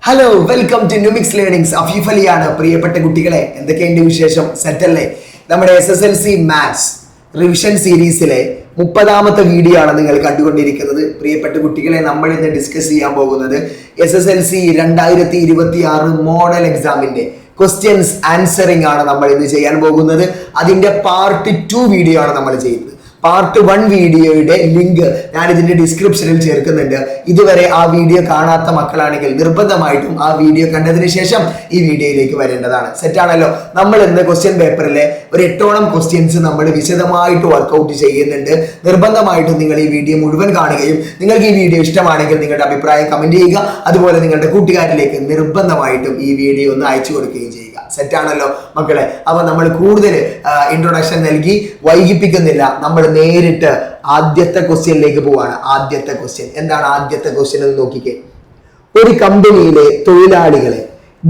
Hello welcome to Numix learnings. Afeef അലിയാണ്. പ്രിയപ്പെട്ട കുട്ടികളെ, എന്തൊക്കെയുണ്ട് വിശേഷം? സെറ്റല്ലേ? നമ്മുടെ SSLC മാത്സ് റിവിഷൻ സീരീസിലെ 30ാമത്തെ വീഡിയോ ആണ് നിങ്ങൾ കണ്ടുകൊണ്ടിരിക്കുന്നത്. പ്രിയപ്പെട്ട കുട്ടികളെ, നമ്മൾ ഇന്ന് ഡിസ്കസ് ചെയ്യാൻ പോകുന്നത് SSLC 2026 മോഡൽ എക്സാമിന്റെ ക്വസ്റ്റ്യൻസ് ആൻസറിങ് ആണ് നമ്മൾ ഇന്ന് ചെയ്യാൻ പോകുന്നത്. അതിന്റെ പാർട്ട് 2 വീഡിയോ ആണ് നമ്മൾ ചെയ്യുന്നത്. പാർട്ട് 1 വീഡിയോയുടെ ലിങ്ക് ഞാൻ ഇതിന്റെ ഡിസ്ക്രിപ്ഷനിൽ ചേർക്കുന്നുണ്ട്. ഇതുവരെ ആ വീഡിയോ കാണാത്ത മക്കളാണെങ്കിൽ നിർബന്ധമായിട്ടും ആ വീഡിയോ കണ്ടതിന് ശേഷം ഈ വീഡിയോയിലേക്ക് വരേണ്ടതാണ്. സെറ്റാണല്ലോ? നമ്മൾ ഇന്ന് ക്വസ്റ്റ്യൻ പേപ്പറിലെ ഒരു 8ഓളം ക്വസ്റ്റ്യൻസ് നമ്മൾ വിശദമായിട്ട് വർക്ക്ഔട്ട് ചെയ്യുന്നുണ്ട്. നിർബന്ധമായിട്ടും നിങ്ങൾ ഈ വീഡിയോ മുഴുവൻ കാണുകയും നിങ്ങൾക്ക് ഈ വീഡിയോ ഇഷ്ടമാണെങ്കിൽ നിങ്ങളുടെ അഭിപ്രായം കമന്റ് ചെയ്യുക. അതുപോലെ നിങ്ങളുടെ കൂട്ടുകാരിലേക്ക് നിർബന്ധമായിട്ടും ഈ വീഡിയോ ഒന്ന് അയച്ചു കൊടുക്കുകയും ചെയ്യുക. സെറ്റാണല്ലോ മക്കളെ? അപ്പൊ നമ്മൾ കൂടുതൽ ഇൻട്രൊഡക്ഷൻ നൽകി വൈകിപ്പിക്കുന്നില്ല. നമ്മൾ നേരിട്ട് ആദ്യത്തെ ക്വസ്റ്റ്യനിലേക്ക് പോവാണ്. ആദ്യത്തെ ക്വസ്റ്റ്യൻ എന്താണ്? ആദ്യത്തെ ക്വസ്റ്റ്യൻ എന്ന് നോക്കിക്കേ. ഒരു കമ്പനിയിലെ തൊഴിലാളികളെ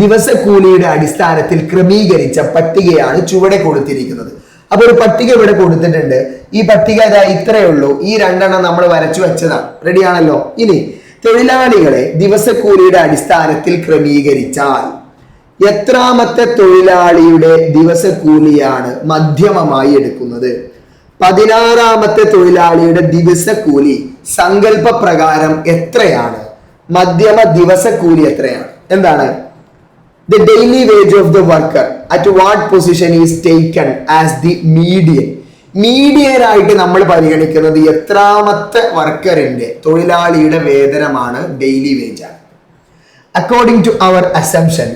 ദിവസക്കൂലിയുടെ അടിസ്ഥാനത്തിൽ ക്രമീകരിച്ച പട്ടികയാണ് ചുവടെ കൊടുത്തിരിക്കുന്നത്. അപ്പൊ ഒരു പട്ടിക ഇവിടെ കൊടുത്തിട്ടുണ്ട്. ഈ പട്ടിക ഇത്രയേ ഉള്ളൂ. ഈ രണ്ടെണ്ണം നമ്മൾ വരച്ചു വെച്ചതാണ്. റെഡിയാണല്ലോ? ഇനി തൊഴിലാളികളെ ദിവസക്കൂലിയുടെ അടിസ്ഥാനത്തിൽ ക്രമീകരിച്ചാൽ എത്രാമത്തെ തൊഴിലാളിയുടെ ദിവസക്കൂലിയാണ് മധ്യമമായി എടുക്കുന്നത്? 16ാമത്തെ തൊഴിലാളിയുടെ ദിവസക്കൂലി സങ്കല്പ പ്രകാരം എത്രയാണ്? മധ്യമ ദിവസക്കൂലി എത്രയാണ്? എന്താണ്? The daily wage of the worker at what position is taken as the median? Median ആയിട്ട് നമ്മൾ പരിഗണിക്കുന്നത് എത്രാമത്തെ വർക്കറിന്റെ തൊഴിലാളിയുടെ വേതനമാണ് ഡെയിലി വേജ് ആണ്. According to our assumption,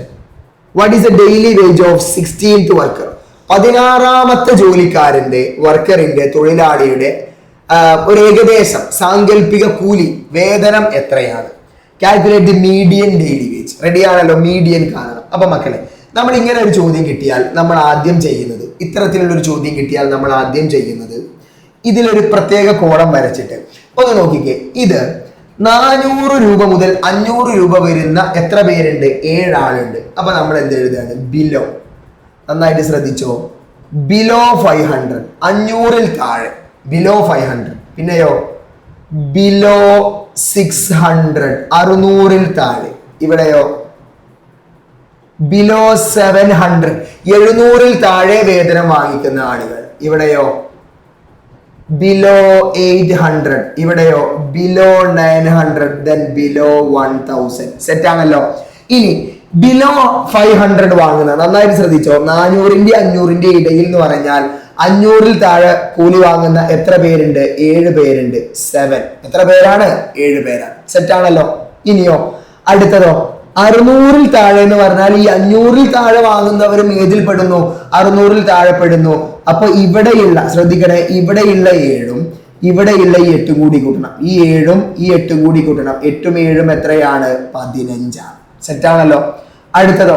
what is the daily wage of 16th worker? 16ാമത്തെ ജോലിക്കാരന്റെ വർക്കറിന്റെ തൊഴിലാളിയുടെ ഒരു ഏകദേശം സാങ്കല്പിക കൂലി വേതനം എത്രയാണ്? Calculate the median daily wage. റെഡിയാണല്ലോ? മീഡിയൻ കാണണം. അപ്പൊ മക്കളെ, നമ്മൾ ഇങ്ങനെ ഒരു ചോദ്യം കിട്ടിയാൽ നമ്മൾ ആദ്യം ചെയ്യുന്നത്, ഇത്തരത്തിലുള്ള ഒരു ചോദ്യം കിട്ടിയാൽ നമ്മൾ ആദ്യം ചെയ്യുന്നത് ഇതിലൊരു പ്രത്യേക കോളം വരച്ചിട്ട് ഒന്ന് നോക്കിക്കേ. ഇത് 400 രൂപ മുതൽ 500 രൂപ വരുന്ന എത്ര പേരുണ്ട്? 7 ആളുണ്ട്. അപ്പൊ നമ്മൾ എന്ത് എഴുതാണ്? ബിലോ. നന്നായിട്ട് ശ്രദ്ധിച്ചോ. ബിലോ 500, 500ൽ താഴെ. ബിലോ 500. പിന്നെയോ ബിലോ 600, 600ൽ താഴെ. ഇവിടെയോ ബിലോ 700, 700ൽ താഴെ വേതനം വാങ്ങിക്കുന്ന ആളുകൾ. ഇവിടെയോ ബിലോ 800. ഇവിടെയോ ബിലോ 900, then ബിലോ 1000. സെറ്റ് ആണല്ലോ? ഇനി ബിലോ 500 വാങ്ങുന്ന, നന്നായിട്ട് ശ്രദ്ധിച്ചോ, 400ന്റെ 500ന്റെ ഇടയിൽ എന്ന് പറഞ്ഞാൽ 500ൽ താഴെ കൂലി വാങ്ങുന്ന എത്ര പേരുണ്ട്? 7 പേരുണ്ട്. 7. എത്ര പേരാണ്? 7 പേരാണ്. സെറ്റ് ആണല്ലോ? ഇനിയോ അടുത്തതോ 600ൽ താഴെ എന്ന് പറഞ്ഞാൽ ഈ 500ൽ താഴെ വാങ്ങുന്നവരും ഏതിൽ പെടുന്നു? 600ൽ താഴെ പെടുന്നു. അപ്പൊ ഇവിടെയുള്ള, ശ്രദ്ധിക്കണേ, ഇവിടെയുള്ള 7ഉം ഇവിടെയുള്ള ഈ 8 കൂടി കൂട്ടണം. ഈ 7ഉം ഈ 8 കൂടി കൂട്ടണം. 8ഉം 7ഉം എത്രയാണ്? 15. സെറ്റാണല്ലോ? അടുത്തതോ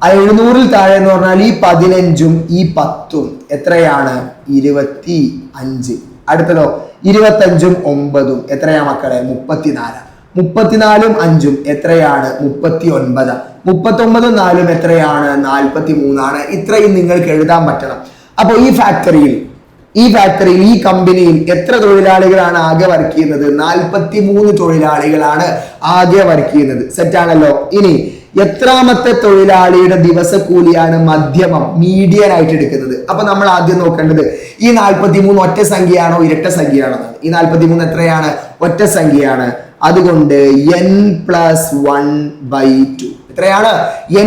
700ൽ താഴെ എന്ന് പറഞ്ഞാൽ ഈ 15ഉം ഈ 10ഉം എത്രയാണ്? 25. അടുത്തതോ 25ഉം 9ഉം എത്രയാ മക്കളെ? 34. 34ഉം 5ഉം എത്രയാണ്? 39. 39ഉം 4ഉം എത്രയാണ്? 43. ഇത്രയും നിങ്ങൾക്ക് എഴുതാൻ പറ്റണം. അപ്പൊ ഈ ഫാക്ടറിയിൽ ഈ കമ്പനിയിൽ എത്ര തൊഴിലാളികളാണ് ആകെ വർക്ക് ചെയ്യുന്നത്? 43 തൊഴിലാളികളാണ് ആകെ വർക്ക് ചെയ്യുന്നത്. സെറ്റാണല്ലോ? ഇനി എത്രാമത്തെ തൊഴിലാളിയുടെ ദിവസക്കൂലിയാണ് മധ്യമം, മീഡിയൻ ആയിട്ട് എടുക്കുന്നത്? അപ്പൊ നമ്മൾ ആദ്യം നോക്കേണ്ടത് ഈ 43 ഒറ്റ സംഖ്യയാണോ ഇരട്ട സംഖ്യയാണോ? ഈ 43 എത്രയാണ്? ഒറ്റ സംഖ്യയാണ്. അതുകൊണ്ട് n+1/2. എത്രയാണ്?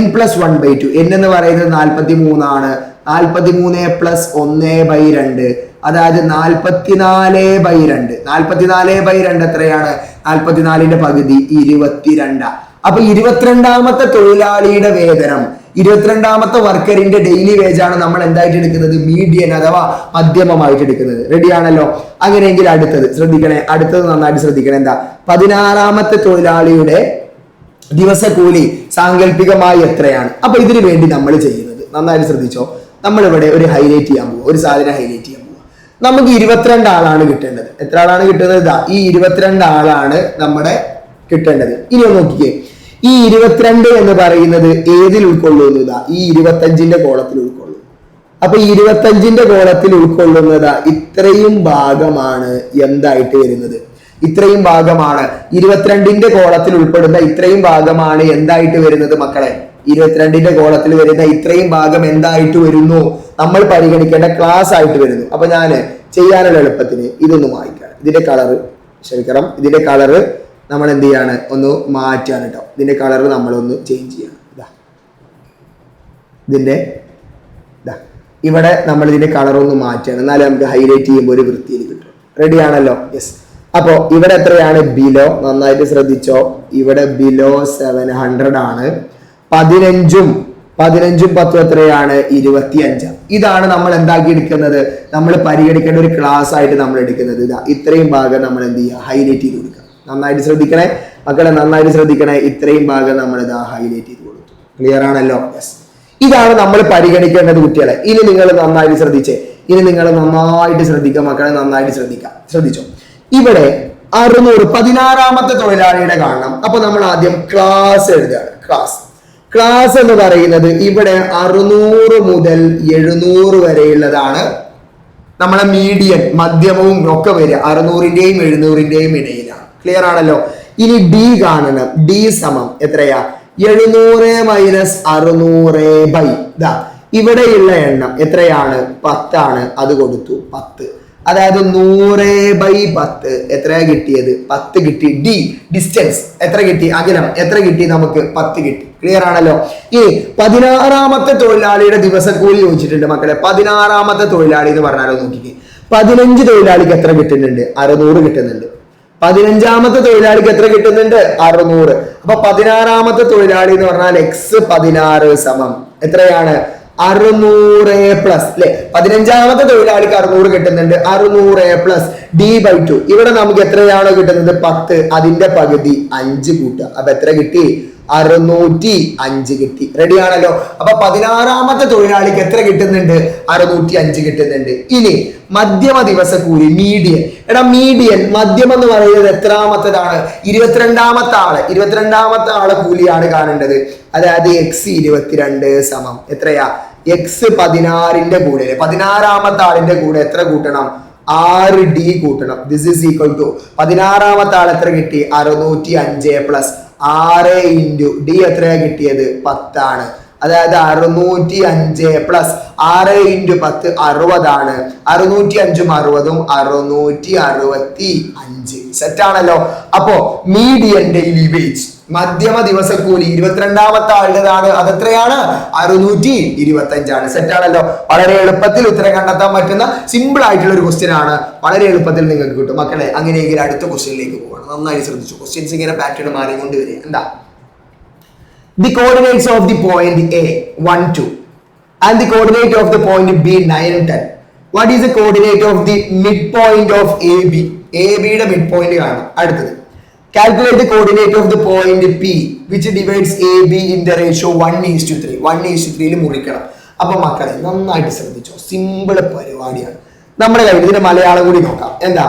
n+1/2. n എന്ന് പറയുന്നത് 43 ആണ്. 43 + 1/2, അതായത് 44/2. 44/2 എത്രയാണ്? 44ന്റെ പകുതി 22. അപ്പൊ 22ാമത്തെ തൊഴിലാളിയുടെ വേതനം, 22ാമത്തെ വർക്കറിന്റെ ഡെയിലി വേജ് ആണ് നമ്മൾ എന്തായിട്ട് എടുക്കുന്നത്? മീഡിയൻ അഥവാ മധ്യമമായിട്ട് എടുക്കുന്നത്. റെഡിയാണല്ലോ? അങ്ങനെയെങ്കിൽ അടുത്തത് ശ്രദ്ധിക്കണേ. അടുത്തത് നന്നായിട്ട് ശ്രദ്ധിക്കണേ. എന്താ? 16ാമത്തെ തൊഴിലാളിയുടെ ദിവസക്കൂലി സാങ്കല്പികമായി എത്രയാണ്? അപ്പൊ ഇതിനു വേണ്ടി നമ്മൾ ചെയ്യുന്നത്, നന്നായിട്ട് ശ്രദ്ധിച്ചോ, നമ്മളിവിടെ ഒരു ഹൈലൈറ്റ് ചെയ്യാൻ പോവുക, ഒരു സാധനം ഹൈലൈറ്റ് ചെയ്യാൻ പോവുക. നമുക്ക് 22 ആളാണ് കിട്ടേണ്ടത്. എത്ര ആളാണ് കിട്ടുന്നത്? ഈ 22 ആളാണ് നമ്മുടെ കിട്ടേണ്ടത്. ഇനി ഒന്ന് നോക്കിക്കേ. ഈ 22 എന്ന് പറയുന്നത് ഏതിൽ ഉൾക്കൊള്ളുന്നതാ? ഈ 25ന്റെ കോളത്തിൽ ഉൾക്കൊള്ളും. അപ്പൊ 25ന്റെ കോളത്തിൽ ഉൾക്കൊള്ളുന്നത് ഇത്രയും ഭാഗമാണ് എന്തായിട്ട് വരുന്നത്? ഇത്രയും ഭാഗമാണ് 22ന്റെ കോളത്തിൽ ഉൾപ്പെടുന്ന ഇത്രയും ഭാഗമാണ് എന്തായിട്ട് വരുന്നത് മക്കളെ? 22ന്റെ കോളത്തിൽ വരുന്ന ഇത്രയും ഭാഗം എന്തായിട്ട് വരുന്നു? നമ്മൾ പരിഗണിക്കേണ്ട ക്ലാസ് ആയിട്ട് വരുന്നു. അപ്പൊ ഞാൻ ചെയ്യാനുള്ള എളുപ്പത്തിന് ഇതൊന്ന് വായിക്കാം. ഇതിന്റെ കളറ് ക്ഷമിക്കണം, ഇതിന്റെ കളറ് നമ്മൾ എന്ത് ചെയ്യാണ്? ഒന്ന് മാറ്റാണ് കേട്ടോ. ഇതിന്റെ കളറ് നമ്മളൊന്ന് ചേഞ്ച് ചെയ്യണം. ഇതിന്റെ ഇവിടെ നമ്മൾ ഇതിന്റെ കളർ ഒന്ന് മാറ്റുകയാണ്, എന്നാലും നമുക്ക് ഹൈലൈറ്റ് ചെയ്യുമ്പോൾ ഒരു വൃത്തിയിൽ കിട്ടും. റെഡി ആണല്ലോ? യെസ്. അപ്പോ ഇവിടെ എത്രയാണ്? ബിലോ, നന്നായിട്ട് ശ്രദ്ധിച്ചോ, ഇവിടെ ബിലോ 700 ആണ്. 15ഉം 10 എത്രയാണ്? 25. ഇതാണ് നമ്മൾ എന്താക്കി എടുക്കുന്നത്? നമ്മൾ പരിഗണിക്കേണ്ട ഒരു ക്ലാസ് ആയിട്ട് നമ്മൾ എടുക്കുന്നത്. ഇത്രയും ഭാഗം നമ്മൾ എന്ത് ചെയ്യുക? ഹൈലൈറ്റ് ചെയ്ത് കൊടുക്കുക. നന്നായിട്ട് ശ്രദ്ധിക്കണേ മക്കളെ, നന്നായിട്ട് ശ്രദ്ധിക്കണേ. ഇത്രയും ഭാഗം നമ്മൾ ഹൈലൈറ്റ് ചെയ്ത് കൊടുത്തു. ക്ലിയർ ആണല്ലോ? യെസ്. ഇതാണ് നമ്മൾ പരിഗണിക്കേണ്ടത് കുട്ടികളെ. ഇനി നിങ്ങൾ നന്നായിട്ട് ശ്രദ്ധിച്ചേ, ഇനി നിങ്ങൾ നന്നായിട്ട് ശ്രദ്ധിക്കുക മക്കളെ, നന്നായിട്ട് ശ്രദ്ധിച്ചോ. ഇവിടെ 600 16ാമത്തെ തൊഴിലാളിയുടെ കാണണം. അപ്പൊ നമ്മൾ ആദ്യം ക്ലാസ് എഴുതുകയാണ്. ക്ലാസ് എന്ന് പറയുന്നത് ഇവിടെ 600 മുതൽ 700 വരെയുള്ളതാണ് നമ്മളെ മീഡിയൻ, മധ്യമവും ഒക്കെ വരിക 600ന്റെയും 700ന്റെയും ഇടയിലാണ്. ക്ലിയർ ആണല്ലോ? ഇനി ഡി കാണണം. ഡി സമം എത്രയാ? 700 മൈനസ് 600 ഇവിടെയുള്ള എണ്ണം എത്രയാണ്? 10 ആണ്. അത് കൊടുത്തു 10. അതായത് 100/10 എത്രയാ കിട്ടിയത്? 10 കിട്ടി. ഡി ഡിസ്റ്റൻസ് എത്ര കിട്ടി? അകലം എത്ര കിട്ടി? നമുക്ക് 10 കിട്ടി. ക്ലിയർ ആണല്ലോ? ഈ 16ാമത്തെ തൊഴിലാളിയുടെ ദിവസക്കൂലി ചോദിച്ചിട്ടുണ്ട് മക്കളെ. 16ാമത്തെ തൊഴിലാളി എന്ന് പറഞ്ഞാലോ നോക്കിക്കേ. 15 തൊഴിലാളിക്ക് എത്ര കിട്ടുന്നുണ്ട്? 600 കിട്ടുന്നുണ്ട്. 15ാമത്തെ തൊഴിലാളിക്ക് എത്ര കിട്ടുന്നുണ്ട്? 600. അപ്പൊ 16ാമത്തെ തൊഴിലാളി എന്ന് പറഞ്ഞാൽ x16 സമം എത്രയാണ്? 600 പ്ലസ് അല്ലെ? 15ാമത്തെ തൊഴിലാളിക്ക് 600 കിട്ടുന്നുണ്ട്. 600 പ്ലസ് d/2. ഇവിടെ നമുക്ക് എത്രയാണോ കിട്ടുന്നത്? 10. അതിന്റെ പകുതി 5 കൂട്ടുക. അപ്പൊ എത്ര കിട്ടി? 605 കിട്ടി. റെഡി ആണല്ലോ? അപ്പൊ 16ാമത്തെ തൊഴിലാളിക്ക് എത്ര കിട്ടുന്നുണ്ട്? 605 കിട്ടുന്നുണ്ട്. ഇനി മധ്യമ ദിവസക്കൂലി മീഡിയൻ. മീഡിയൻ മധ്യം എന്ന് പറയുന്നത് എത്രാമത്തതാണ്? 22ാമത്തെ ആളെ കൂലിയാണ് കാണേണ്ടത്. അതായത് x22 സമം എത്രയാ? x16ന്റെ കൂടെ 16ാമത്തെ ആളിന്റെ കൂടെ എത്ര കൂട്ടണം? 6d കൂട്ടണം. ദിസ് ഈസ് ഈക്വൽ ടു 16ാമത്തെ ആൾ എത്ര കിട്ടി? 605 പ്ലസ് 6 ഇൻറ്റു ഡി എത്രയാ കിട്ടിയത്? 10 ആണ്. അതായത് 605 പ്ലസ് 6 ഇൻറ്റു 10 60 ആണ്. 605ഉം 60ഉം 665. സെറ്റ് ആണല്ലോ? അപ്പോ മീഡിയൻ ഡെയിലി വേജ് മധ്യമ ദിവസക്കൂലി 22ാമത്തെ ആളുടേതാണ്. അതെത്രയാണ്? 625 ആണ്. സെറ്റ് ആണല്ലോ? വളരെ എളുപ്പത്തിൽ ഉത്തരം കണ്ടെത്താൻ പറ്റുന്ന സിമ്പിൾ ആയിട്ടുള്ള ഒരു ക്വസ്റ്റ്യൻ ആണ്. വളരെ എളുപ്പത്തിൽ നിങ്ങൾക്ക് കിട്ടും മക്കളെ. അങ്ങനെയെങ്കിൽ അടുത്ത ക്വസ്റ്റ്യനിലേക്ക് പോകണം. നന്നായി ശ്രദ്ധിച്ചു. ക്വസ്റ്റ്യൻസ് ഇങ്ങനെ പാറ്റേൺ മാറിക്കൊണ്ട് വരിക. എന്താ? The coordinates of the point A 1 2 and the coordinate of the point B 9 10. What is the coordinate of the midpoint of AB? AB യുടെ midpoint കാണണം. അടുത്തത് calculate the coordinate of the point P which divides AB in the ratio 1:3. 1:3 മുറിക്കണം. അപ്പൊ മക്കളെ നന്നായിട്ട് ശ്രദ്ധിച്ചോ. Simple പരിപാടിയാണ്. നമ്മുടെ കയ്യിൽ ഇതിന്റെ മലയാളം കൂടി നോക്കാം. എന്താ?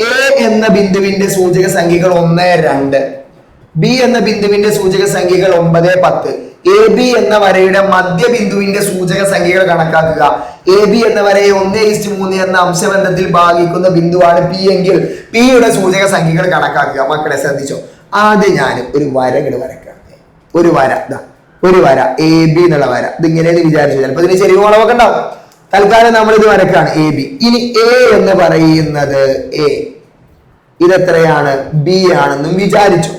A എന്ന ബിന്ദുവിന്റെ സൂചക സംഖ്യകൾ 1 2, B എന്ന ബിന്ദുവിന്റെ സൂചക സംഖ്യകൾ 9 10. AB എന്ന വരയുടെ മധ്യബിന്ദുവിന്റെ സൂചക സംഖ്യകൾ കണക്കാക്കുക. AB എന്ന വരയെ 1:3 എന്ന അംശബന്ധത്തിൽ ഭാഗിക്കുന്ന ബിന്ദുവാണ് P എങ്കിൽ P യുടെ സൂചക സംഖ്യകൾ കണക്കാക്കുക. മക്കളെ ശ്രദ്ധിച്ചോ. ആദ്യം ഞാൻ ഒരു വര ഇങ്ങോട്ട് വരക്കാം. ഒരു വര AB എന്നുള്ള വര. ഇതിങ്ങനെയെന്ന് വിചാരിച്ചു. ചിലപ്പോൾ ഇതിന് ചെറിയ വളവൊക്കെ ഉണ്ടാവും. തൽക്കാലം നമ്മൾ ഇത് വരക്കാണ് AB. ഇനി A എന്ന് പറയുന്നത് ഇതെത്രയാണ്? B ആണെന്നും വിചാരിച്ചു.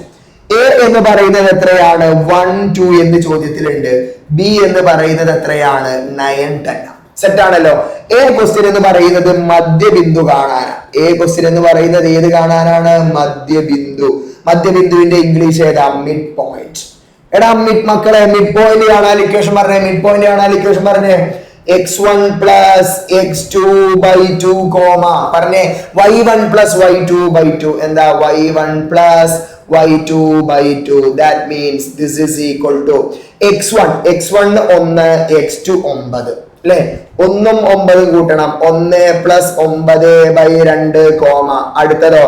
A എന്ന് പറയുന്നത് എത്രയാണ്? 1 2 എന്ന് ചോദ്യത്തിലുണ്ട്. B എന്ന് പറയുന്നത് എത്രയാണ്? 9 10. സെറ്റ് ആണല്ലോ? A ക്വസ്റ്റ്യൻ എന്ന് പറയുന്നത് മധ്യബിന്ദു കാണാനാണ്. A ക്വസ്റ്റ്യൻ എന്ന് പറയുന്നത് ഏത് കാണാനാണ്? മധ്യബിന്ദു. മധ്യബിന്ദുവിന്റെ ഇംഗ്ലീഷ് ഏതാ? Mid point. മക്കളെ മിഡ് പോയിന്റ് കാണാൻ ഇക്വേഷൻ പറഞ്ഞേ. മിഡ് പോയിന്റ് കാണാൻ ഇക്വേഷൻ പറഞ്ഞേ. x1 plus x2/2 പറഞ്ഞേ y1 plus y2/2. എന്താ? y1 plus y2/2. That means this is equal to x1 1 x2 9 അല്ലെ? 1ഉം 9ഉം കൂട്ടണം. 1 plus 9/2 അടുത്തതോ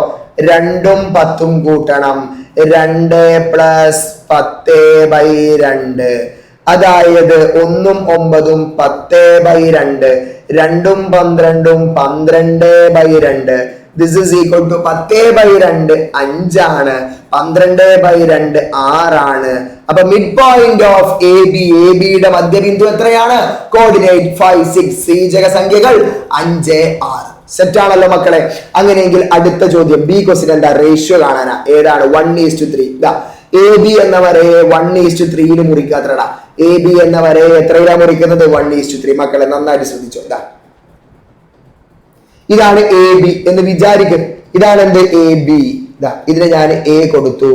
2ഉം 10ഉം കൂട്ടണം. 2 plus 10/2. അതായത് 1ഉം 9ഉം 10/2, 2ഉം 12ഉം 12/2, ദിസ് ഇസ് ഈക്വൽ ടു 10/2 5 12/2 6 അപ്പൊ മിഡ് പോയിന്റ് ഓഫ് എ ബിയുടെ മധ്യബിന്ദു എത്രയാണ്? കോർഡിനേറ്റ് 5 6 സീജക സംഖ്യകൾ 5 6. സെറ്റ് ആണല്ലോ മക്കളെ. അങ്ങനെയെങ്കിൽ അടുത്ത ചോദ്യം ബി ക്വസ്റ്റ്യൻ എന്താ? റേഷ്യോ കാണാനാ. ഏതാണ്? 1:3. എ ബി എന്ന വരയെ 1:3 മുറിക്കാത്രടാ. എ ബി എന്ന വരയെ എത്രയിലാ മുറിക്കുന്നത്? 1:3. മക്കളെ നന്നായിട്ട് ശ്രദ്ധിച്ചോ. ഇതാണ് എ ബി എന്ന് വിചാരിക്കും. ഇതാണ് എന്ത്? A B. ഇതിന് ഞാൻ എ കൊടുത്തു,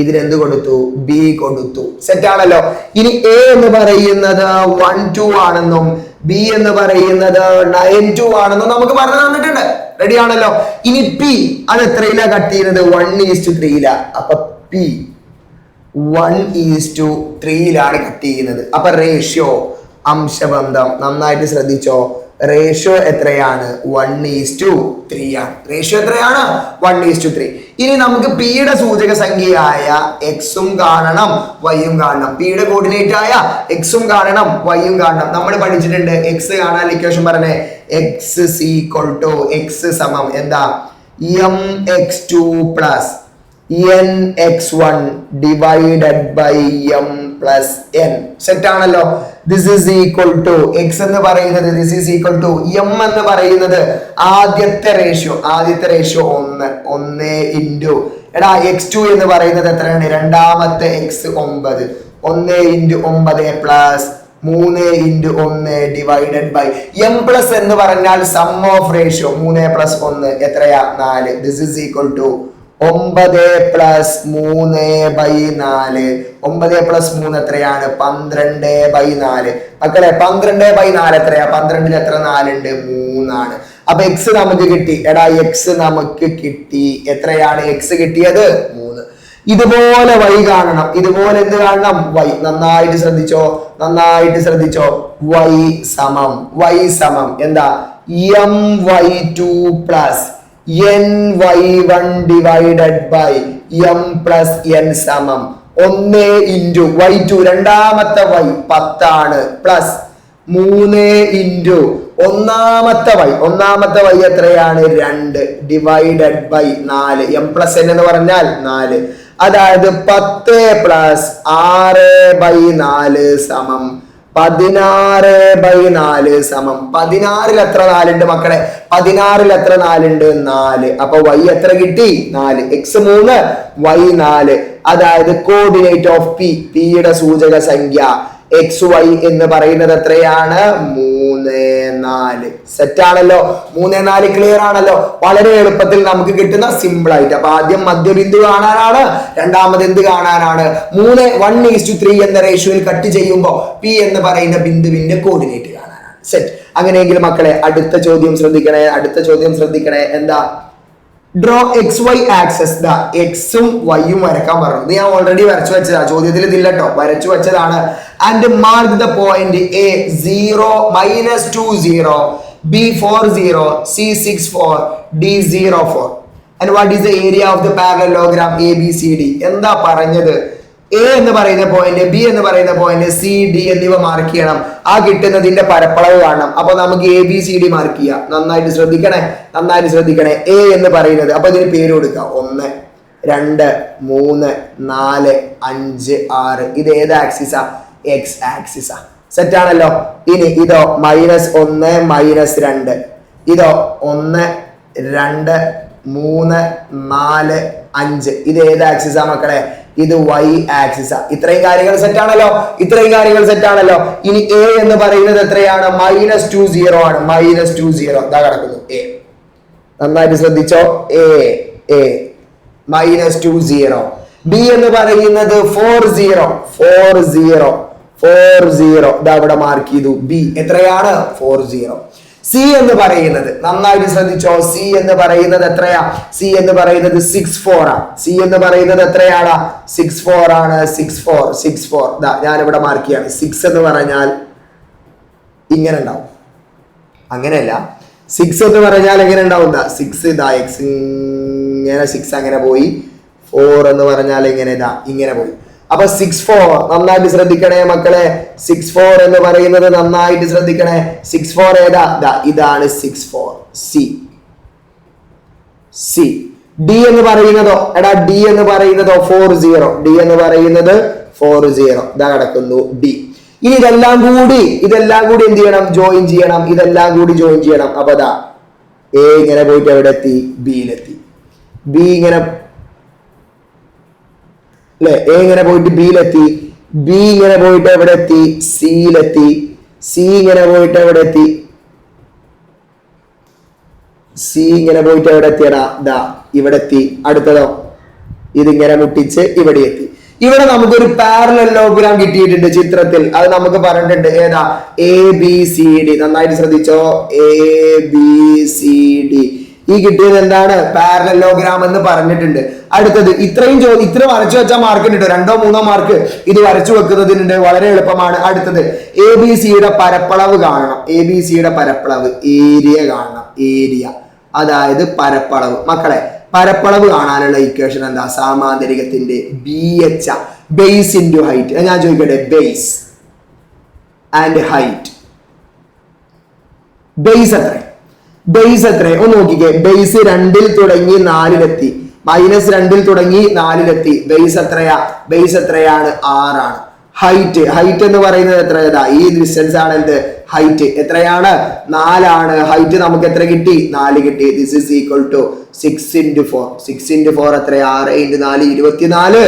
ഇതിനെന്ത് കൊടുത്തു? ബി കൊടുത്തു. സെറ്റ് ആണല്ലോ. ഇനി എ എന്ന് പറയുന്നത് 1 2 ആണെന്നും ബി എന്ന് പറയുന്നത് 9 2 ആണെന്നും നമുക്ക് പറഞ്ഞു തന്നിട്ടുണ്ട്. റെഡി ആണല്ലോ. ഇനി പി അത് എത്രയിലാ കട്ട് ചെയ്യുന്നത്? 1:3. അപ്പൊ പി 1:3 കട്ട് ചെയ്യുന്നത്. അപ്പൊ റേഷ്യോ അംശബന്ധം നന്നായിട്ട് ശ്രദ്ധിച്ചോ. റേഷ്യോ എത്രയാണ്? 1:3 ആണ്. റേഷ്യോ എത്രയാണ്? 1:3. ഇനി നമുക്ക് പിയുടെ സൂചക സംഖ്യയായ എക്സും കാണണം, വൈയും കാണണം. പിയുടെ കോർഡിനേറ്റ് ആയ എക്സും കാണണം, വൈയും കാണണം. നമ്മൾ പഠിച്ചിട്ടുണ്ട്. എക്സ് കാണാൻ ഇക്വേഷൻ പറഞ്ഞേ. എക്സ് ഈക്വൽ ടു എക്സ് സമം എന്താ? mx2 plus nx1 divided by m plus n. Set ആണല്ലോ. This is equal to x എന്ന് പറയുന്നത്, this is equal to m എന്ന് പറയുന്നത് ആദ്യത്തെ റേഷ്യോ 1 ഇൻറ്റു എടാ x2 എന്ന് പറയുന്നത് എത്രയാണ്? രണ്ടാമത്തെ X 9 1 into 9 plus 3 into 1 divided by M plus എന്ന് പറഞ്ഞാൽ സം ഓഫ് റേഷ്യോ 3 പ്ലസ് 1 എത്രയാ? 4. This is equal to 9 plus 3/4. 9 plus 3 എത്രയാണ്? 12/4. മക്കളെ 12/4 എത്രയാ? 12ൽ എത്ര 4 ഉണ്ട്? 3 ആണ്. അപ്പൊ എക്സ് നമുക്ക് കിട്ടി. എടാ എക്സ് നമുക്ക് കിട്ടി. എത്രയാണ് എക്സ് കിട്ടിയത്? 3. ഇതുപോലെ വൈ കാണണം. ഇതുപോലെ എന്ത് കാണണം? വൈ. നന്നായിട്ട് ശ്രദ്ധിച്ചോ. വൈ സമം എന്താ? my2 plus ny1 divided by m plus n സമം 1 ഇൻറ്റു y2 രണ്ടാമത്തെ y 10 ആണ് പ്ലസ് 3 ഇൻറ്റു ഒന്നാമത്തെ y എത്രയാണ്? 2 divided by 4 m plus n എന്ന് പറഞ്ഞാൽ 4. അതായത് 10 പ്ലസ് 6/4 സമം 16/4 സമം 16ൽ എത്ര 4 ഉണ്ട് മക്കളെ? 16ൽ എത്ര 4 ഉണ്ട്? 4. അപ്പൊ y എത്ര കിട്ടി? 4. x 3 y 4. അതായത് കോർഡിനേറ്റ് ഓഫ് പിയുടെ സൂചക സംഖ്യ xy എന്ന് പറയുന്നത് എത്രയാണ്? 3 4. സെറ്റ് ആണല്ലോ. 3 4 ക്ലിയർ ആണല്ലോ. വളരെ എളുപ്പത്തിൽ നമുക്ക് കിട്ടുന്ന സിമ്പിൾ ആയിട്ട്. അപ്പൊ ആദ്യം മധ്യബിന്ദു കാണാനാണ്, രണ്ടാമത് എന്ത് കാണാനാണ്? 1:3 എന്ന റേഷ്യോയിൽ കട്ട് ചെയ്യുമ്പോൾ പി എന്ന് പറയുന്ന ബിന്ദുവിന്റെ കോർഡിനേറ്റ് കാണാനാണ്. സെറ്റ്. അങ്ങനെയെങ്കിൽ മക്കളെ അടുത്ത ചോദ്യം ശ്രദ്ധിക്കണേ. എന്താ? Draw XY access. എക്സും വൈയും വരക്കാൻ പറഞ്ഞു. ഞാൻ ഓൾറെഡി വരച്ചു വെച്ചതാ, ചോദ്യത്തിൽ ഇതില്ല കേട്ടോ, വരച്ചു വെച്ചതാണ്. And mark the point A 0 -2 0 B 4 0 C 6 4 D 0 4. And what is the area of the parallelogram ABCD? എന്താ പറഞ്ഞത്? എ എന്ന് പറയുന്ന പോയിന്റ്, ബി എന്ന് പറയുന്ന പോയിന്റ്, സി ഡി എന്നിവ മാർക്ക് ചെയ്യണം. ആ കിട്ടുന്നതിന്റെ പരപ്പളവ് കാണണം. അപ്പൊ നമുക്ക് ABCD മാർക്ക് ചെയ്യാം. നന്നായിട്ട് ശ്രദ്ധിക്കണേ. എ എന്ന് പറയുന്നത്, അപ്പൊ ഇതിന് പേര് കൊടുക്കാം. 1 2 3 4 5 6. ഇത് ഏത് ആക്സിസാ? എക്സ് ആക്സിസാ. സെറ്റ് ആണല്ലോ. ഇനി ഇതോ -1 -2. ഇതോ 1 2 3 4 5. ഇത് ഏത് ആക്സിസാ മക്കളെ? ഇത് y ആക്സിസാ. ഇത്രയും കാര്യങ്ങൾ സെറ്റ് ആണല്ലോ. ഇനി a എന്ന് പറയുന്നത് എത്രയാണ്? -2 0 ആണ്. -2 0 ഇതാ കിടക്കുന്നു a. നന്നായിട്ട് ശ്രദ്ധിച്ചോ. a -2 0. b എന്ന് പറയുന്നത് 4 0 ഇതാ ഇവിടെ മാർക്ക് ചെയ്തു. b എത്രയാണ്? 4 0. സി എന്ന് പറയുന്നത് നന്നായിട്ട് ശ്രദ്ധിച്ചോ. സി എന്ന് പറയുന്നത് എത്രയാ? സി എന്ന് പറയുന്നത് 6 4 ആണ്. സി എന്ന് പറയുന്നത് എത്രയാണ്? 6 4 ആണ്. 6 4 ഞാനിവിടെ മാർക്ക് ചെയ്യാണ്. 6 എന്ന് പറഞ്ഞാൽ ഇങ്ങനെ ഉണ്ടാവും, അങ്ങനെയല്ല. 6 എന്ന് പറഞ്ഞാൽ എങ്ങനെ ഉണ്ടാവും? 6 ഇതാ എക്സ് ഇങ്ങനെ 6 അങ്ങനെ പോയി. 4 എന്ന് പറഞ്ഞാൽ ഇങ്ങനെ ഇങ്ങനെ പോയി. അപ്പൊ 6 4 നന്നായിട്ട് ശ്രദ്ധിക്കണേ മക്കളെ. 6 4 എന്ന് പറയുന്നത് നന്നായിട്ട് ശ്രദ്ധിക്കണേ. 6 4 ഏതാ? ഇതാണ് 6 4 സി. സി. ഡി എന്ന് പറയുന്നതോ എടാ ഡി എന്ന് പറയുന്നതോ 40. ഡി എന്ന് പറയുന്നത് 40 ഇതാ കിടക്കുന്നു ഡി. ഇനി ഇതെല്ലാം കൂടി എന്ത് ചെയ്യണം? ജോയിൻ ചെയ്യണം. ഇതെല്ലാം കൂടി ജോയിൻ ചെയ്യണം. അപ്പൊ അതാ എ ഇങ്ങനെ പോയിട്ട് എവിടെ എത്തി? ബിയിലെത്തി. ബി ഇങ്ങനെ അല്ലെ, എ ഇങ്ങനെ പോയിട്ട് ബിയിലെത്തി. ബി ഇങ്ങനെ പോയിട്ട് എവിടെ എത്തി? സിയിലെത്തി. സി ഇങ്ങനെ പോയിട്ട് എവിടെ എത്തി? സി ഇങ്ങനെ പോയിട്ട് എവിടെ എത്തിയടാ? ദാ ഇവിടെ എത്തി. അടുത്തതോ ഇതിങ്ങനെ മുട്ടിച്ച് ഇവിടെ എത്തി. ഇവിടെ നമുക്കൊരു പാരലലോഗ്രാം കിട്ടിയിട്ടുണ്ട് ചിത്രത്തിൽ. അത് നമുക്ക് പറഞ്ഞിട്ടുണ്ട്. ഏതാ? A B C D. നന്നായിട്ട് ശ്രദ്ധിച്ചോ. A B C D. ഈ കിട്ടിയത് എന്താണ്? പാരലലോഗ്രാം എന്ന് പറഞ്ഞിട്ടുണ്ട്. അടുത്തത് ഇത്ര വരച്ചു വെച്ചാൽ മാർക്ക് ഉണ്ട്. 2 or 3 മാർക്ക് ഇത് വരച്ചു വെക്കുന്നതിനുണ്ട്. വളരെ എളുപ്പമാണ്. അടുത്തത് എ ബി സിയുടെ പരപ്പളവ് കാണണം. എ ബി സിയുടെ പരപ്പളവ് ഏരിയ കാണണം. ഏരിയ അതായത് പരപ്പളവ്. മക്കളെ പരപ്പളവ് കാണാനുള്ള ഇക്വേഷൻ എന്താ? സാമാന്തരികത്തിന്റെ BH ബേസ് ഇൻറ്റു ഹൈറ്റ്. ഞാൻ ചോദിക്കട്ടെ, ബേസ് ആൻഡ് ഹൈറ്റ്. ബേസ് എത്ര? ഒന്ന് നോക്കിക്കേ. ബേസ് 2 തുടങ്ങി 4 -2 തുടങ്ങി 4 ബേസ് എത്രയാ? ബേസ് എത്രയാണ്? 6 ആണ്. ഹൈറ്റ് എന്ന് പറയുന്നത് എത്ര? ഈ ഡിസ്റ്റൻസ് ആണ് എന്ത്? ഹൈറ്റ്. എത്രയാണ്? 4 ആണ്. ഹൈറ്റ് നമുക്ക് എത്ര കിട്ടി? 4 കിട്ടി. This is equal to 6 × 4. 6 × 4 എത്രയാ? 6 × 4 24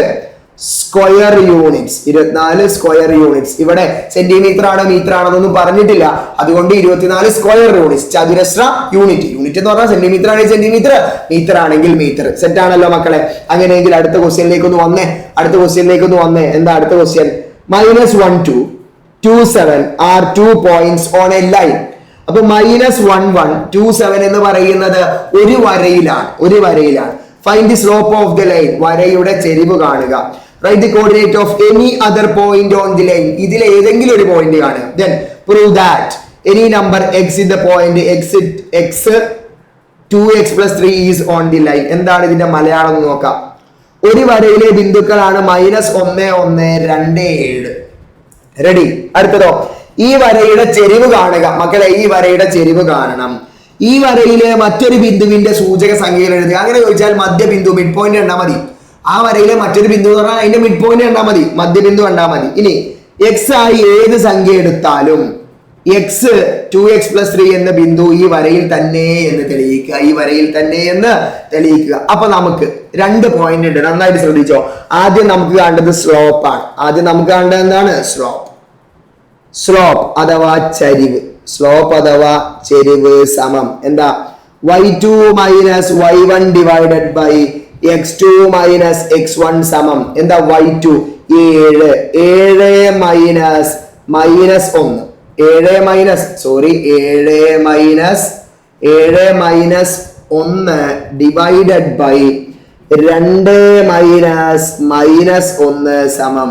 സ്ക്വയർ യൂണിറ്റ്സ്. 24 square units. ഇവിടെ സെന്റിമീറ്റർ ആണ് മീറ്റർ ആണെന്നൊന്നും പറഞ്ഞിട്ടില്ല. അതുകൊണ്ട് 24 സ്ക്വയർ യൂണിറ്റ്സ്. ചതുരശ്ര യൂണിറ്റ്. യൂണിറ്റ് എന്ന് പറഞ്ഞാൽ സെന്റിമീറ്റർ ആണെങ്കിൽ സെന്റിമീറ്റർ, മീറ്റർ ആണെങ്കിൽ മീറ്റർ. സെറ്റ് ആണല്ലോ മക്കളെ? അങ്ങനെയെങ്കിൽ അടുത്ത ക്വസ്റ്റ്യനിലേക്ക് ഒന്ന് വന്നേ. എന്താ അടുത്ത question? -1 to 27 are 2 points on a line. അപ്പൊ -1 27 എന്ന് പറയുന്നത് ഒരു വരയിലാണ്. Find the slope of the line. വരയുടെ ചെരിവ് കാണുക. Write the coordinate of any other point on the line. ഇതിലെ ഏതെങ്കിലും ഒരു പോയിന്റ് കാണുക. Then prove that any number x in the point x 2x + 3 is on the line. എന്താണ് ഇതിന്റെ മലയാളം എന്ന് നോക്കാം. ഒരു വരയിലെ ബിന്ദുക്കളാണ് -1 1 2 7. റെഡി? അടുത്തതോ ഈ വരയുടെ ചെരിവ് കാണുക. മക്കളെ ഈ വരയുടെ ചെരിവ് കാണണം. ഈ വരയിലെ മറ്റൊരു ബിന്ദുവിന്റെ സൂചക സംഖ്യകൾ എഴുതുക. അങ്ങനെ ചോദിച്ചാൽ മധ്യബിന്ദു മിഡ് പോയിന്റ് കണ്ടാൽ മതി. ആ വരയിലെ മറ്റൊരു ബിന്ദു എന്ന് പറഞ്ഞാൽ അതിന്റെ മിഡ് പോയിന്റ് കണ്ടാൽ മതി, മധ്യബിന്ദു കണ്ടാൽ മതി. ഇനി എക്സ് ആയി ഏത് സംഖ്യ എടുത്താലും x 2x + 3 എന്ന ബിന്ദു ഈ വരയിൽ തന്നെ എന്ന് തെളിയിക്കുക. അപ്പൊ നമുക്ക് 2 പോയിന്റ് ഉണ്ട്. നന്നായിട്ട് ശ്രദ്ധിച്ചോ. ആദ്യം നമുക്ക് കാണേണ്ടത് സ്ലോപ്പ് ആണ്. എന്താണ്? സ്ലോപ്പ് അഥവാ ചരിവ് സമം എന്താ? y2 - y1 divided by x2 - x1 സമം എന്താ? y2 7 -1 ഡിവൈഡഡ് ബൈ 2 - -1 സമം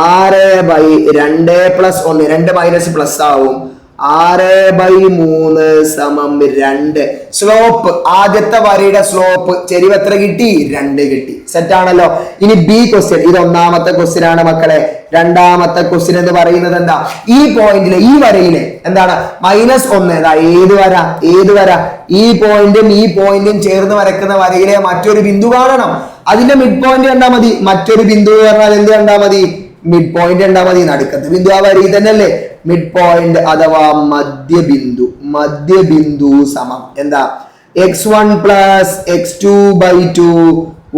6/2 + 1. 2 മൈനസ് പ്ലസ് ആവും. 6/3 സമം 2. സ്ലോപ്പ്, ആദ്യത്തെ വരയുടെ സ്ലോപ്പ് ചെരിവ് എത്ര കിട്ടി? 2 കിട്ടി. സെറ്റ് ആണല്ലോ. ഇനി ബി ക്വസ്റ്റ്യൻ. ഇത് ഒന്നാമത്തെ ക്വസ്റ്റ്യൻ ആണ് മക്കളെ. രണ്ടാമത്തെ ക്വസ്റ്റ്യൻ എന്ന് പറയുന്നത് എന്താ? ഈ പോയിന്റിലെ ഈ വരയിലെ എന്താണ്? -1. ഏത് വര? ഈ പോയിന്റും ചേർന്ന് വരക്കുന്ന വരയിലെ മറ്റൊരു ബിന്ദു കാണണം. അതിന്റെ മിഡ് പോയിന്റ് കണ്ടാൽ മതി. മറ്റൊരു ബിന്ദു പറഞ്ഞാൽ എന്ത് കണ്ടാൽ മതി? മിഡ് പോയിന്റ് കണ്ടാൽ മതി. നടുക്കത്തെ ബിന്ദു ആ വരയിൽ തന്നെ അല്ലേ? മിഡ് പോയിന്റ് അഥവാ മധ്യബിന്ദു സമം എന്താ? x1 + x2/2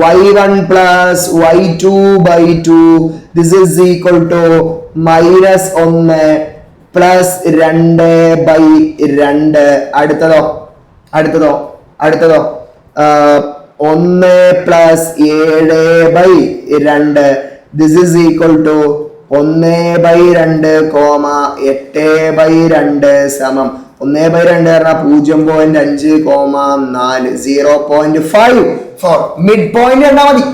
y1 + y2/2. This is equal to -1 + 2/2. അടുത്തതോ 1 + 7/2. This is equal to 1/2, 8/2 സമം 1/2 പറഞ്ഞാൽ 0.5,4 0.54. മിഡ് പോയിന്റ് കണ്ടാൽ മതി.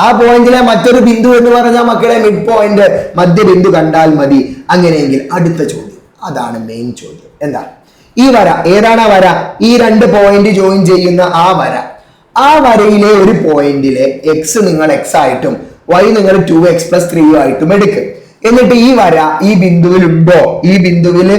ആ പോയിന്റിലെ മറ്റൊരു ബിന്ദു എന്ന് പറഞ്ഞാൽ മക്കളെ മിഡ് പോയിന്റ് മധ്യബിന്ദു കണ്ടാൽ മതി. അങ്ങനെയെങ്കിൽ അടുത്ത ചോദ്യം, അതാണ് മെയിൻ ചോദ്യം. എന്താ ഈ വര? ഏതാണ് ആ വര? ഈ 2 പോയിന്റ് ജോയിൻ ചെയ്യുന്ന ആ വര. ആ വരയിലെ ഒരു പോയിന്റിലെ x നിങ്ങൾ x ആയിട്ടും y നിങ്ങൾ 2x + 3 ആയിട്ടും എടുക്കുക. എന്നിട്ട് ഈ വര ഈ ബിന്ദുവിൽ ഉണ്ടോ? ഈ ബിന്ദുവിൽ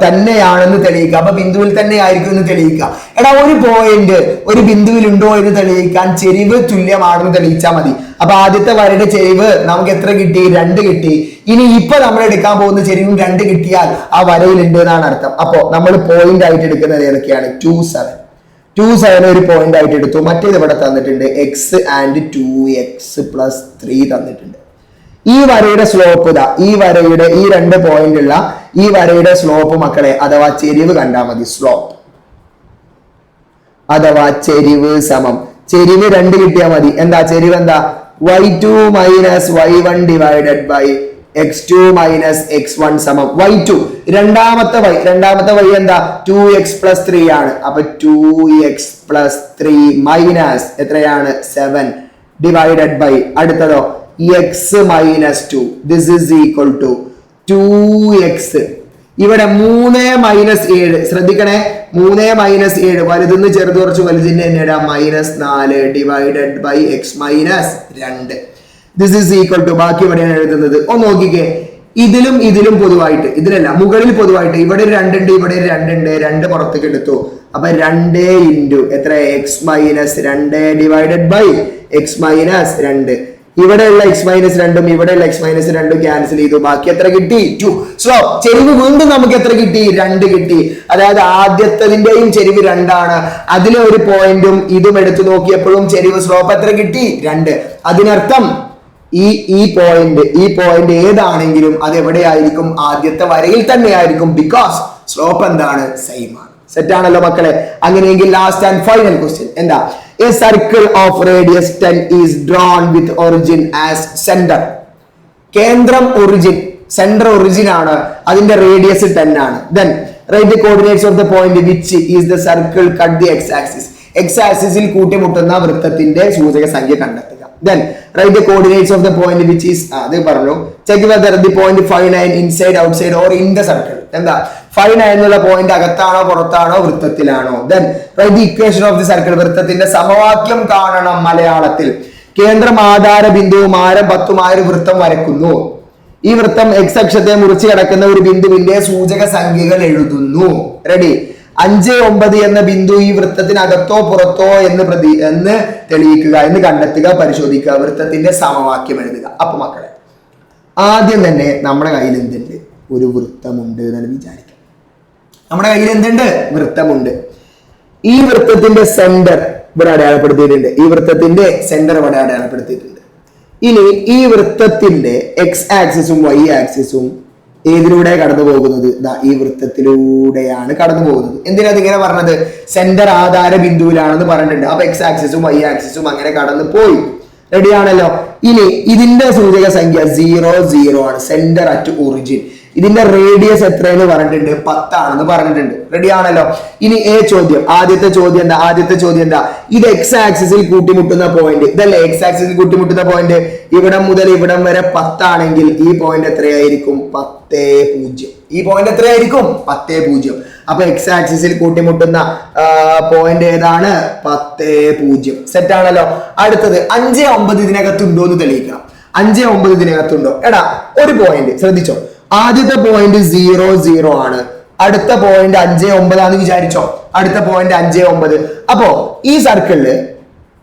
തന്നെയാണെന്ന് തെളിയിക്കുക. അപ്പൊ ബിന്ദുവിൽ തന്നെ ആയിരിക്കും എന്ന് തെളിയിക്കുക. എടാ ഒരു പോയിന്റ് ഒരു ബിന്ദുവിൽ ഉണ്ടോ എന്ന് തെളിയിക്കാൻ ചെരിവ് തുല്യമാണെന്ന് തെളിയിച്ചാൽ മതി. അപ്പൊ ആദ്യത്തെ വരയുടെ ചെരിവ് നമുക്ക് എത്ര കിട്ടി? 2 കിട്ടി. ഇനി ഇപ്പൊ നമ്മൾ എടുക്കാൻ പോകുന്ന ചെരിവും 2 കിട്ടിയാൽ ആ വരയിൽ ഉണ്ട് എന്നാണ് അർത്ഥം. അപ്പോ നമ്മൾ പോയിന്റ് ആയിട്ട് എടുക്കുന്നത് ഏതൊക്കെയാണ്? 2 7 ഒരു പോയിന്റ് ആയിട്ട് എടുത്തു. മറ്റേത് ഇവിടെ തന്നിട്ടുണ്ട് x ആൻഡ് 2x+3 തന്നിട്ടുണ്ട്. ഈ വരയുടെ സ്ലോപ്പ് ഇതാ, ഈ വരയുടെ ഈ 2 പോയിന്റ് ഉള്ള ഈ വരയുടെ സ്ലോപ്പ് മക്കളെ അഥവാ ചെരിവ് കണ്ടാൽ മതി. സ്ലോപ്പ് അഥവാ ചെരിവ് സമം ചെരിവ് 2 കിട്ടിയാൽ മതി. എന്താ ചെരിവ്? എന്താ? y2 minus y1 divided by x2 minus x1 സമം y2. രണ്ടാമത്തെ y എന്താ? 2x+3 ആണ്. അപ്പൊ 2x+3 മൈനസ് എത്രയാണ്? 7 ഡിവൈഡഡ് ബൈ അടുത്തതോ x minus 2. This is equal to 2x. ഇവിടെ 3 മൈനസ് 7 ശ്രദ്ധിക്കണേ. 3 മൈനസ് 7 വലുതെന്ന് ചെറുത് കുറച്ച് വലുതിന്റെ തന്നെ ഇടാം. -4 divided by x minus 2. This is equal to ബാക്കി എവിടെയാണ് എഴുതുന്നത്? ഒന്ന് നോക്കിക്കേ. ഇതിലും പൊതുവായിട്ട്, ഇതിലല്ല മുകളിൽ പൊതുവായിട്ട് ഇവിടെ 2 ഉണ്ട്, ഇവിടെ 2 ഉണ്ട്. 2 പുറത്തേക്ക് എടുത്തു. അപ്പൊ 2 ഇൻറ്റു എത്ര? x minus 2 divided by x minus 2. ഇവിടെയുള്ള x മൈനസ് 2ഉം ഇവിടെയുള്ള x മൈനസ് 2ഉം ക്യാൻസൽ ചെയ്തു. ബാക്കി എത്ര കിട്ടി? 2. സോ ചെരിവ് വീണ്ടും നമുക്ക് എത്ര കിട്ടി? 2 കിട്ടി. അതായത് ആദ്യത്തതിന്റെയും ചെരിവ് 2 ആണ്. അതിലെ ഒരു പോയിന്റും ഇതും എടുത്തു നോക്കിയപ്പോഴും ചെരിവ് സ്ലോപ്പ് എത്ര കിട്ടി? 2. അതിനർത്ഥം ഈ പോയിന്റ് ഏതാണെങ്കിലും അത് എവിടെയായിരിക്കും? ആദ്യത്തെ വരയിൽ തന്നെ ആയിരിക്കും. ബിക്കോസ് സ്ലോപ്പ് എന്താണ്? സെയിം ആണ്. സെറ്റ് ആണല്ലോ മക്കളെ. അങ്ങനെയെങ്കിൽ ലാസ്റ്റ് ആൻഡ് ഫൈനൽ ക്വസ്റ്റ്യൻ എന്താ? A circle of radius 10 is drawn with origin as center. കേന്ദ്രം ഒറിജിൻ, സെന്റർ ഒറിജിൻ ആണ്, അതിന്റെ റേഡിയസ് 10 ആണ്. Then write the coordinates of the point which is the circle cut the x-axis. x-axisൽ കൂട്ടിമുട്ടുന്ന വൃത്തത്തിന്റെ സൂചക സംഖ്യ കണ്ടെത്തുക. Then write the coordinates of the point which is അത് പറഞ്ഞു. Check whether the point 5 9 inside, outside or in the circle. എന്താ 5 9 എന്നുള്ള point അകത്താണോ പുറത്താണോ വൃത്തത്തിലാണോ? Then write the equation of the circle. വൃത്തത്തിന്റെ സമവാക്യം കാണണം മലയാളത്തിൽ. കേന്ദ്രം ആധാര ബിന്ദുവും ആരം 10 ഒരു വൃത്തം വരയ്ക്കുന്നു. ഈ വൃത്തം x അക്ഷത്തെ മുറിച്ച് കിടക്കുന്ന ഒരു ബിന്ദുവിന്റെ സൂചക സംഖ്യകൾ എഴുതുന്നു. റെഡി? 5 9 എന്ന ബിന്ദു ഈ വൃത്തത്തിനകത്തോ പുറത്തോ എന്ന് തെളിയിക്കുക, എന്ന് കണ്ടെത്തുക, പരിശോധിക്കുക, വൃത്തത്തിന്റെ സമവാക്യം എഴുതുക. അപ്പൊ മക്കളെ ആദ്യം തന്നെ നമ്മുടെ കയ്യിൽ എന്തുണ്ട്? ഒരു വൃത്തമുണ്ട് എന്ന് വിചാരിക്കാം. നമ്മുടെ കയ്യിൽ എന്തുണ്ട്? വൃത്തമുണ്ട്. ഈ വൃത്തത്തിന്റെ സെന്റർ ഇവിടെ അടയാളപ്പെടുത്തിയിട്ടുണ്ട്. ഈ വൃത്തത്തിന്റെ സെന്റർ ഇവിടെ അടയാളപ്പെടുത്തിയിട്ടുണ്ട്. ഇനി ഈ വൃത്തത്തിന്റെ എക്സ് ആക്സിസും വൈ ആക്സിസും ഏതിലൂടെ കടന്നു പോകുന്നത്? ഈ വൃത്തത്തിലൂടെയാണ് കടന്നു പോകുന്നത്. എന്തിനാ ഇങ്ങനെ പറഞ്ഞത്? സെന്റർ ആധാര ബിന്ദുവിലാണെന്ന് പറഞ്ഞിട്ടുണ്ട്. അപ്പൊ എക്സ് ആക്സിസും വൈ ആക്സിസും അങ്ങനെ കടന്നു പോയി. റെഡി ആണല്ലോ. ഇനി ഇതിന്റെ സൂചക സംഖ്യ 0 0 ആണ്. Centre at origin. ഇതിന്റെ റേഡിയസ് എത്രയെന്ന് പറഞ്ഞിട്ടുണ്ട്? 10 ആണെന്ന് പറഞ്ഞിട്ടുണ്ട്. റെഡി ആണല്ലോ. ഇനി ആദ്യത്തെ ചോദ്യം എന്താ? ഇത് എക്സ് ആക്സിസിൽ കൂട്ടിമുട്ടുന്ന പോയിന്റ് ഇതല്ലേ? എക്സ് ആക്സിസിൽ കൂട്ടിമുട്ടുന്ന പോയിന്റ് ഇവിടം മുതൽ ഇവിടം വരെ 10 ആണെങ്കിൽ ഈ പോയിന്റ് എത്രയായിരിക്കും? 10 0. ഈ പോയിന്റ് എത്രയായിരിക്കും? 10 0. അപ്പൊ എക്സ് ആക്സിസിൽ കൂട്ടിമുട്ടുന്ന പോയിന്റ് ഏതാണ്? 10 0. സെറ്റ് ആണല്ലോ. അടുത്തത് 5 9 ഇതിനകത്തുണ്ടോ എന്ന് തെളിയിക്കണം. 5 9 ഇതിനകത്തുണ്ടോ? എടാ ഒരു പോയിന്റ് ശ്രദ്ധിച്ചോ. ആദ്യത്തെ പോയിന്റ് 0 0 ആണ്. അടുത്ത പോയിന്റ് 5 9 ആണെന്ന് വിചാരിച്ചോ. അടുത്ത പോയിന്റ് 5 9. അപ്പോ ഈ സർക്കിളില്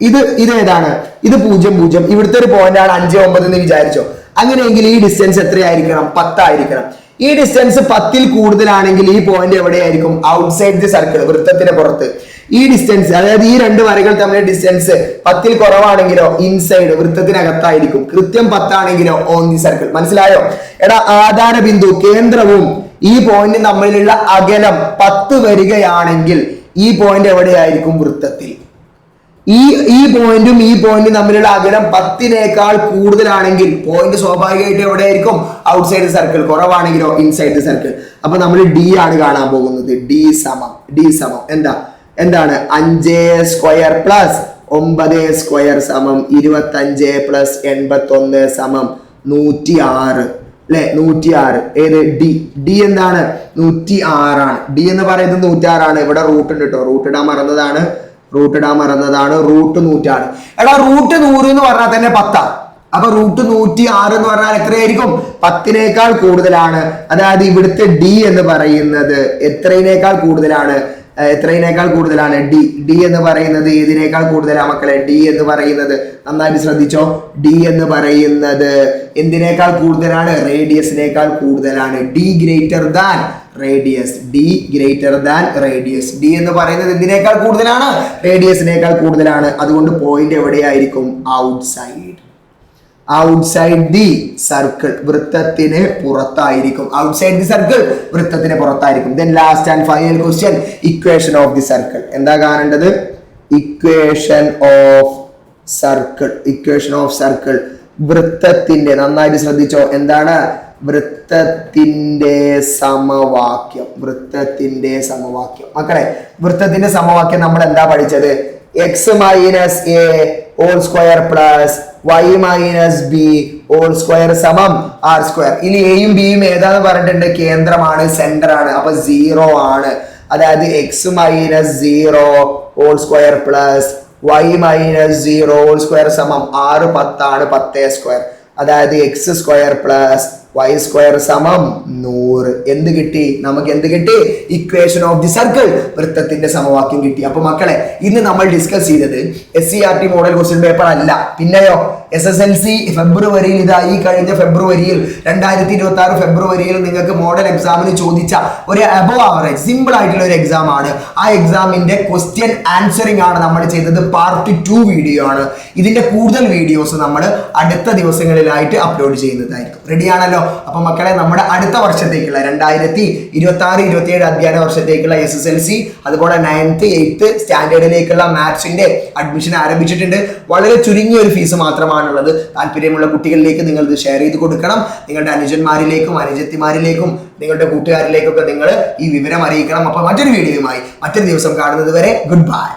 ഇത് ഏതാണ്? ഇത് 0 0. ഇവിടുത്തെ ഒരു പോയിന്റ് ആണ് 5 9 എന്ന് വിചാരിച്ചോ. അങ്ങനെയെങ്കിൽ ഈ ഡിസ്റ്റൻസ് എത്രയായിരിക്കണം? 10 ആയിരിക്കണം. ഈ ഡിസ്റ്റൻസ് 10ൽ കൂടുതലാണെങ്കിൽ ഈ പോയിന്റ് എവിടെയായിരിക്കും? ഔട്ട്സൈഡ് ദി സർക്കിൾ, വൃത്തത്തിന് പുറത്ത്. ഈ ഡിസ്റ്റൻസ്, അതായത് ഈ 2 വരകൾ തമ്മിലുള്ള ഡിസ്റ്റൻസ് 10ൽ കുറവാണെങ്കിലോ ഇൻസൈഡ്, വൃത്തത്തിനകത്തായിരിക്കും. കൃത്യം 10 ആണെങ്കിലോ ഓൺ ദി സർക്കിൾ. മനസ്സിലായോ? എടാ ആധാര ബിന്ദു കേന്ദ്രവും ഈ പോയിന്റ് തമ്മിലുള്ള അകലം 10 വരികയാണെങ്കിൽ ഈ പോയിന്റ് എവിടെയായിരിക്കും? വൃത്തത്തിൽ. ഈ പോയിന്റും ഈ പോയിന്റും തമ്മിലുള്ള അകലം 10നേക്കാൾ കൂടുതലാണെങ്കിൽ പോയിന്റ് സ്വാഭാവികമായിട്ട് എവിടെയായിരിക്കും? Outside the circle. കുറവാണെങ്കിലോ ഇൻസൈഡ് ദി സർക്കിൾ. അപ്പൊ നമ്മൾ ഡി ആണ് കാണാൻ പോകുന്നത്. ഡി സമം എന്താണ്? 5 സ്ക്വയർ പ്ലസ് 9 സ്ക്വയർ സമം 25 പ്ലസ് 81 സമം 106. അല്ലെ? 106. ഏത്? ഡി എന്താണ്? 106 ആണ്. ഡി എന്ന് പറയുന്നത് 106 ആണ്. ഇവിടെ റൂട്ട് ഉണ്ട് കേട്ടോ. റൂട്ട് ഇടാൻ മറന്നതാണ്. റൂട്ട് 100 ആണ്. എടാ റൂട്ട് 100 എന്ന് പറഞ്ഞാൽ തന്നെ 10. അപ്പൊ √106 എന്ന് പറഞ്ഞാൽ എത്രയായിരിക്കും? 10നേക്കാൾ കൂടുതലാണ്. അതായത് ഇവിടുത്തെ ഡി എന്ന് പറയുന്നത് എത്രയിനേക്കാൾ കൂടുതലാണ്? ഡി എന്ന് പറയുന്നത് ഏതിനേക്കാൾ കൂടുതലാണ് മക്കളെ? ഡി എന്ന് പറയുന്നത് നന്നായിട്ട് ശ്രദ്ധിച്ചോ. ഡി എന്ന് പറയുന്നത് എന്തിനേക്കാൾ കൂടുതലാണ്? റേഡിയസിനേക്കാൾ കൂടുതലാണ്. D greater than radius. D എന്ന് പറയുന്നത് എന്തിനേക്കാൾ കൂടുതലാണ്? റേഡിയസിനേക്കാൾ കൂടുതലാണ്. അതുകൊണ്ട് പോയിന്റ് എവിടെയായിരിക്കും? ഔട്ട്സൈഡ് ദി സർക്കിൾ, വൃത്തത്തിന് പുറത്തായിരിക്കും. Then last and final question, equation of the circle. എന്താ കാണേണ്ടത്? equation of circle, വൃത്തത്തിന്റെ, നന്നായിട്ട് ശ്രദ്ധിച്ചോ, എന്താണ്? വൃത്തത്തിന്റെ സമവാക്യം. മക്കളെ, വൃത്തത്തിന്റെ സമവാക്യം നമ്മൾ എന്താ പഠിച്ചത്? x minus A whole square plus y minus B whole square സമം ആർ സ്ക്വയർ. ഇനി എയും ബിയും ഏതാന്ന് പറഞ്ഞിട്ടുണ്ട്? കേന്ദ്രമാണ്, സെന്റർ ആണ്. അപ്പൊ 0 ആണ്. അതായത് x minus 0 whole square plus y minus 0 whole square സമം 6 10 ആണ്, 10 സ്ക്വയർ. അതായത് x square plus y square സമം 100. നമുക്ക് എന്ത് കിട്ടി? ഇക്വേഷൻ ഓഫ് ദി സർക്കിൾ, വൃത്തത്തിന്റെ സമവാക്യം കിട്ടി. അപ്പൊ മക്കളെ, ഇന്ന് നമ്മൾ ഡിസ്കസ് ചെയ്തത് SCERT മോഡൽ ക്വസ്റ്റ്യൻ പേപ്പർ അല്ല, പിന്നെയോ SSLC ഫെബ്രുവരിയിൽ, ഈ കഴിഞ്ഞ ഫെബ്രുവരിയിൽ 2026 ഫെബ്രുവരിയിൽ നിങ്ങൾക്ക് മോഡൽ എക്സാമിന് ചോദിച്ച ഒരു അബവ് ആവറേജ് സിമ്പിൾ ആയിട്ടുള്ള ഒരു എക്സാം ആണ്. ആ എക്സാമിന്റെ ക്വസ്റ്റ്യൻ ആൻസറിംഗ് ആണ് നമ്മൾ ചെയ്തത്. പാർട്ട് 2 വീഡിയോ ആണ്. ഇതിന്റെ കൂടുതൽ വീഡിയോസ് നമ്മൾ അടുത്ത ദിവസങ്ങളിലായിട്ട് അപ്ലോഡ് ചെയ്യുന്നതായിരിക്കും. റെഡി ആണല്ലോ? അപ്പൊ മക്കളെ, നമ്മുടെ അടുത്ത വർഷത്തേക്കുള്ള 2026-27 അധ്യയന വർഷത്തേക്കുള്ള SSLC അതുപോലെ 9th 8th സ്റ്റാൻഡേർഡിലേക്കുള്ള മാത്സിന്റെ അഡ്മിഷൻ ആരംഭിച്ചിട്ടുണ്ട്. വളരെ ചുരുങ്ങിയ ഒരു ഫീസ് മാത്രമാണുള്ളത്. താല്പര്യമുള്ള കുട്ടികളിലേക്ക് നിങ്ങൾ ഇത് ഷെയർ ചെയ്ത് കൊടുക്കണം. നിങ്ങളുടെ അനുജന്മാരിലേക്കും അനുജത്തിമാരിലേക്കും നിങ്ങളുടെ കൂട്ടുകാരിലേക്കൊക്കെ നിങ്ങൾ ഈ വിവരം അറിയിക്കണം. അപ്പൊ മറ്റൊരു വീഡിയോയുമായി മറ്റൊരു ദിവസം കാണുന്നത് വരെ ഗുഡ് ബൈ.